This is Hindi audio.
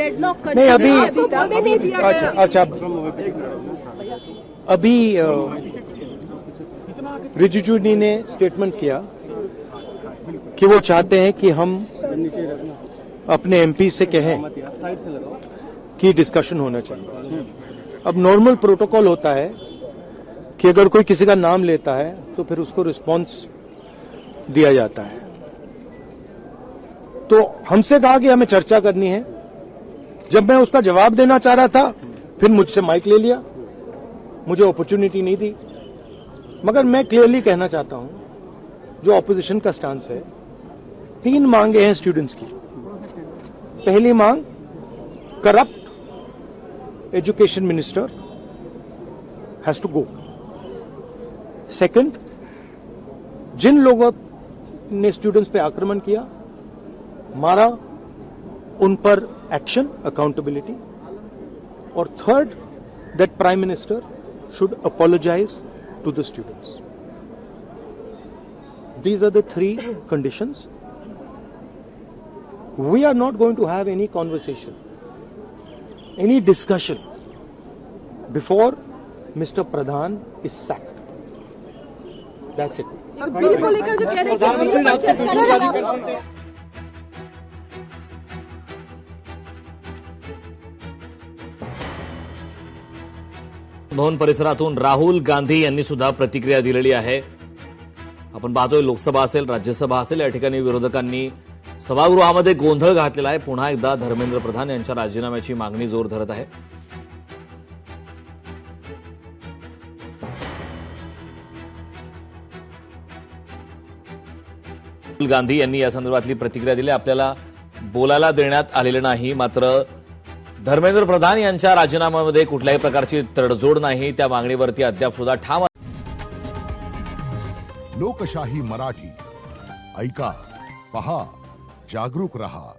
नहीं अभी अच्छा अभी रिजिजू जी ने स्टेटमेंट किया कि वो चाहते हैं कि हम अपने एमपी से कहें कि डिस्कशन होना चाहिए। अब नॉर्मल प्रोटोकॉल होता है कि अगर कोई किसी का नाम लेता है तो फिर उसको रिस्पांस दिया जाता है। तो हमसे कहा कि हमें चर्चा करनी है। जब मैं उसका जवाब देना चाह रहा था फिर मुझसे माइक ले लिया, मुझे अपॉर्चुनिटी नहीं दी। मगर मैं क्लियरली कहना चाहता हूं, जो ऑपोजिशन का स्टांस है, 3 मांगे हैं स्टूडेंट्स की। पहली मांग, corrupt education minister has to go. Second, जिन लोगों ने स्टूडेंट्स पे आक्रमण किया, मारा, उन पर एक्शन, अकाउंटेबिलिटी। और third, that prime minister should apologise to the students. These are the 3 conditions. We are not going to have any conversation, any discussion before Mr. Pradhan is sacked. That's it. Bill को लेकर जो कह रहे हैं चर्चा भवन परिसरातून राहुल गांधी यांनी सुद्धा प्रतिक्रिया दिलेली आहे। आपण पाहतोय लोकसभा असेल, राज्यसभा असेल, या ठिकाणी विरोधकांनी सभागृहामध्ये गोंधळ घातलेला आहे। पुन्हा एकदा धर्मेंद्र प्रधान यांच्या राजीनाम्याची मागणी जोर धरत आहे। राहुल गांधी यांनी या संदर्भातली प्रतिक्रिया दिली। आपल्याला बोलायला देण्यात आलेलं नाही, मात्र धर्मेंद्र प्रधान यांच्या राजीनाम्यामध्ये कुठल्याही प्रकारची तडजोड नाही, त्या मागणीवरती अद्याप सुद्धा ठाम। लोकशाही मराठी ऐका, पहा, जागरूक रहा।